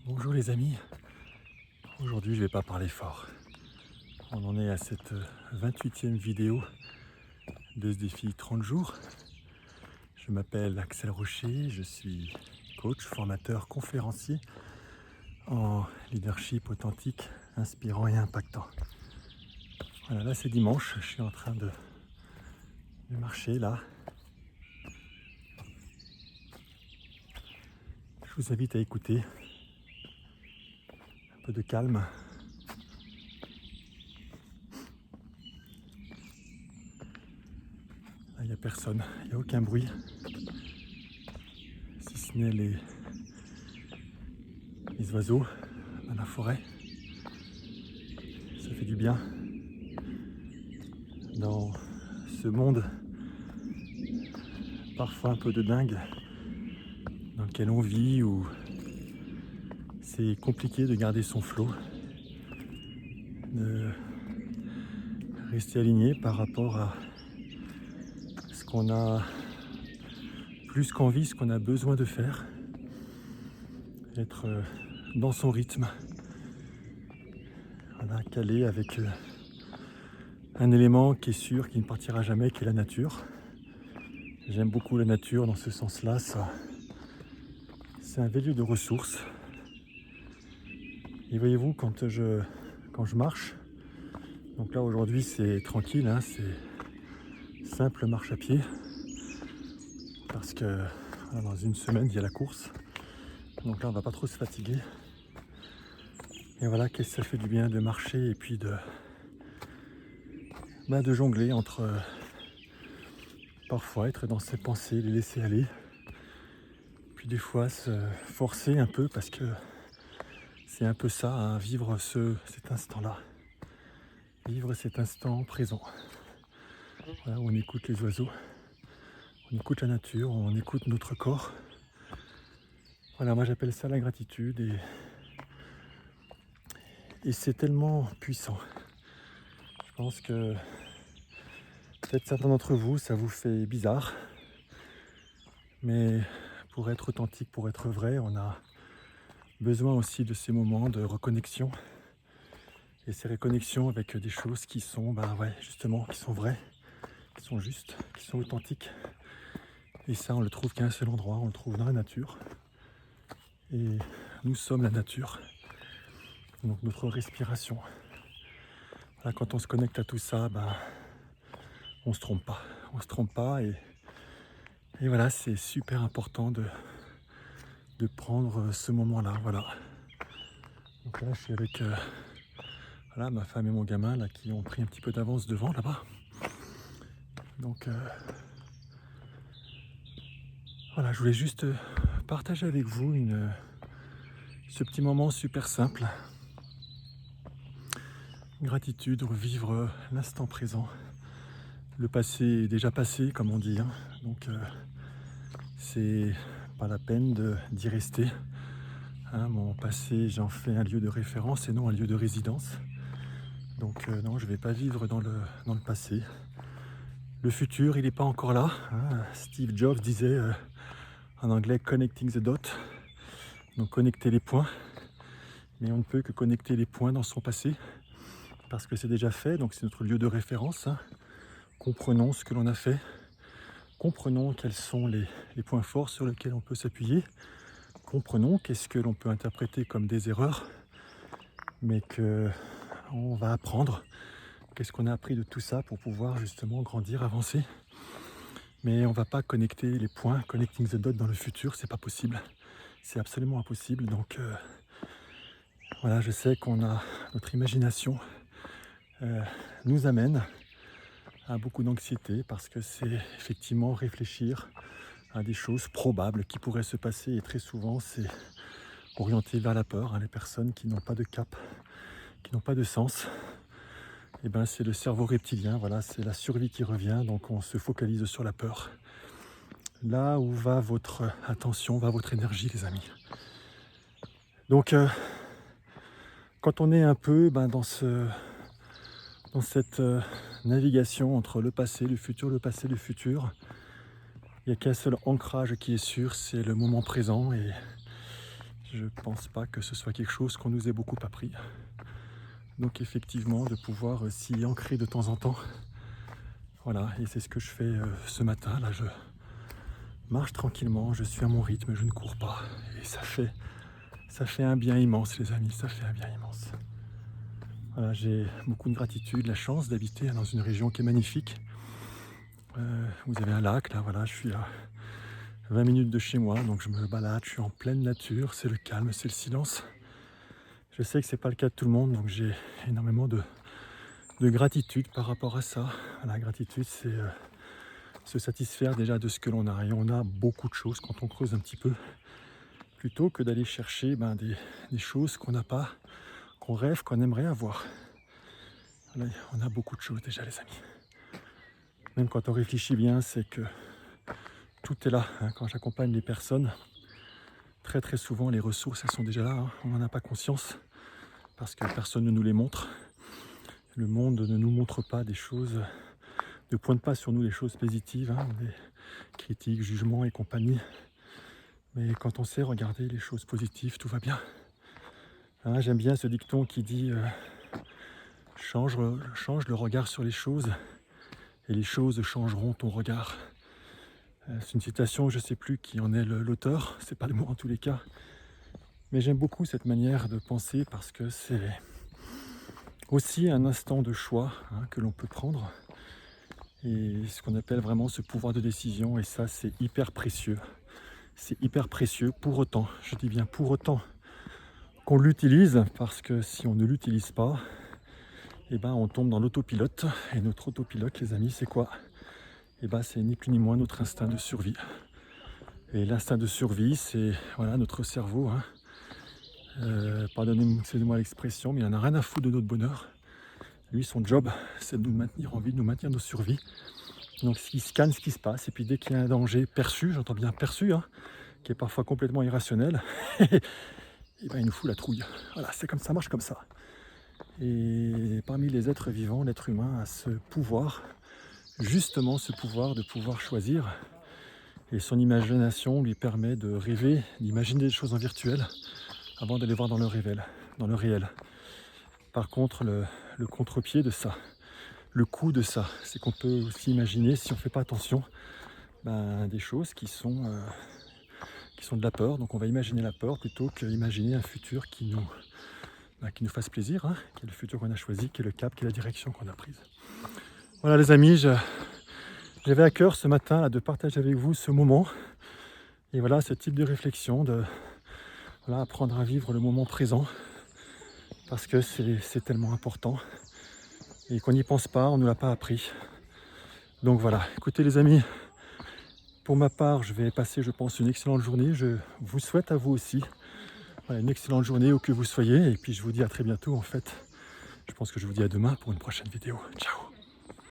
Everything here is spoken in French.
Bonjour les amis, aujourd'hui je vais pas parler fort. On en est à cette 28e vidéo de ce défi 30 jours. Je m'appelle Axel Rocher, je suis coach, formateur, conférencier en leadership authentique, inspirant et impactant. Voilà, là c'est dimanche, je suis en train de marcher là. Je vous invite à écouter un peu de calme. Là, il n'y a personne, il n'y a aucun bruit, si ce n'est les oiseaux dans la forêt. Ça fait du bien dans ce monde parfois un peu de dingue dans lequel on vit, où c'est compliqué de garder son flot, de rester aligné par rapport à ce qu'on a plus qu'envie, ce qu'on a besoin de faire, être dans son rythme, voilà, calé avec un élément qui est sûr, qui ne partira jamais, qui est la nature. J'aime beaucoup la nature dans ce sens-là, c'est un lieu de ressources. Et voyez-vous, quand je marche, donc là aujourd'hui c'est tranquille, hein, c'est simple marche à pied, parce que dans une semaine il y a la course, donc là on va pas trop se fatiguer. Et voilà, qu'est-ce que ça fait du bien de marcher et puis de jongler entre parfois être dans ses pensées, les laisser aller, puis des fois se forcer un peu, parce que c'est un peu ça, hein, vivre cet instant-là, vivre cet instant présent. Voilà, on écoute les oiseaux, on écoute la nature, on écoute notre corps. Voilà, moi j'appelle ça la gratitude, et c'est tellement puissant. Je pense que peut-être certains d'entre vous, ça vous fait bizarre, mais pour être authentique, pour être vrai, on a besoin aussi de ces moments de reconnexion, et ces reconnexions avec des choses qui sont, justement, qui sont vraies, qui sont justes, qui sont authentiques. Et ça, on le trouve qu'à un seul endroit, on le trouve dans la nature. Et nous sommes la nature, donc notre respiration. Voilà, quand on se connecte à tout ça, on se trompe pas. On se trompe pas, et voilà, c'est super important de prendre ce moment-là. Voilà. Donc là, je suis avec voilà, ma femme et mon gamin là, qui ont pris un petit peu d'avance devant là-bas. Donc voilà, je voulais juste partager avec vous ce petit moment super simple. Gratitude, revivre l'instant présent. Le passé est déjà passé, comme on dit, hein. Donc c'est pas la peine d'y rester. Hein, mon passé, j'en fais un lieu de référence et non un lieu de résidence. Donc non, je ne vais pas vivre dans le passé. Le futur, il n'est pas encore là, hein. Steve Jobs disait en anglais connecting the dots, donc connecter les points. Mais on ne peut que connecter les points dans son passé, parce que c'est déjà fait, donc c'est notre lieu de référence, hein. Comprenons ce que l'on a fait, comprenons quels sont les points forts sur lesquels on peut s'appuyer, comprenons qu'est-ce que l'on peut interpréter comme des erreurs, mais qu'on va apprendre. Qu'est-ce qu'on a appris de tout ça pour pouvoir justement grandir, avancer. Mais on ne va pas connecter les points, connecting the dots dans le futur, c'est pas possible. C'est absolument impossible. Donc voilà, je sais qu'on a notre imagination nous amène à beaucoup d'anxiété, parce que c'est effectivement réfléchir à des choses probables qui pourraient se passer, et très souvent c'est orienté vers la peur, hein. Les personnes qui n'ont pas de cap, qui n'ont pas de sens, et c'est le cerveau reptilien, voilà, c'est la survie qui revient, donc on se focalise sur la peur. Là où va votre attention, va votre énergie, les amis. Donc quand on est un peu dans cette navigation entre le passé, le futur, le passé, le futur, il n'y a qu'un seul ancrage qui est sûr, c'est le moment présent. Et Je pense pas que ce soit quelque chose qu'on nous ait beaucoup appris. Donc effectivement, de pouvoir s'y ancrer de temps en temps. Voilà, et c'est ce que je fais ce matin. Là, je marche tranquillement, je suis à mon rythme, je ne cours pas. Et ça fait un bien immense, les amis, ça fait un bien immense. Voilà, j'ai beaucoup de gratitude, la chance d'habiter dans une région qui est magnifique. Vous avez un lac, là, voilà, je suis à 20 minutes de chez moi, donc je me balade, je suis en pleine nature, c'est le calme, c'est le silence. Je sais que c'est pas le cas de tout le monde, donc j'ai énormément de gratitude par rapport à ça. La gratitude, c'est se satisfaire déjà de ce que l'on a. Et on a beaucoup de choses quand on creuse un petit peu, plutôt que d'aller chercher des choses qu'on n'a pas, qu'on rêve, qu'on aimerait avoir. Voilà, on a beaucoup de choses déjà, les amis. Même quand on réfléchit bien, c'est que tout est là. Quand j'accompagne les personnes, très très souvent les ressources elles sont déjà là. On n'en a pas conscience parce que personne ne nous les montre. Le monde ne nous montre pas des choses, ne pointe pas sur nous les choses positives, des critiques, jugements et compagnie. Mais quand on sait regarder les choses positives, tout va bien. J'aime bien ce dicton qui dit change le regard sur les choses et les choses changeront ton regard. C'est une citation, je ne sais plus qui en est l'auteur, c'est pas le mot en tous les cas. Mais j'aime beaucoup cette manière de penser parce que c'est aussi un instant de choix que l'on peut prendre. Et ce qu'on appelle vraiment ce pouvoir de décision, et ça c'est hyper précieux. C'est hyper précieux pour autant, je dis bien pour autant, qu'on l'utilise, parce que si on ne l'utilise pas, on tombe dans l'autopilote. Et notre autopilote, les amis, c'est quoi ? C'est ni plus ni moins notre instinct de survie. Et l'instinct de survie, c'est notre cerveau. Pardonnez-moi l'expression, mais il n'en a rien à foutre de notre bonheur. Lui, son job, c'est de nous maintenir en vie, de nous maintenir nos survies. Donc il scanne ce qui se passe, et puis dès qu'il y a un danger perçu, j'entends bien perçu, qui est parfois complètement irrationnel, il nous fout la trouille. Voilà, c'est comme ça, marche comme ça. Et parmi les êtres vivants, l'être humain a ce pouvoir, justement ce pouvoir de pouvoir choisir. Et son imagination lui permet de rêver, d'imaginer des choses en virtuel avant de les voir dans le réel. Par contre, le contre-pied de ça, le coup de ça, c'est qu'on peut aussi imaginer, si on ne fait pas attention, des choses qui sont de la peur. Donc on va imaginer la peur plutôt qu'imaginer un futur qui nous fasse plaisir, qui est le futur qu'on a choisi, qui est le cap, qui est la direction qu'on a prise. Voilà les amis, j'avais à cœur ce matin de partager avec vous ce moment. Et voilà, ce type de réflexion, apprendre à vivre le moment présent, parce que c'est tellement important. Et qu'on n'y pense pas, on ne nous l'a pas appris. Donc voilà, écoutez les amis, pour ma part, je vais passer, je pense, une excellente journée. Je vous souhaite à vous aussi une excellente journée où que vous soyez. Et puis je vous dis à très bientôt en fait. Je pense que je vous dis à demain pour une prochaine vidéo. Ciao.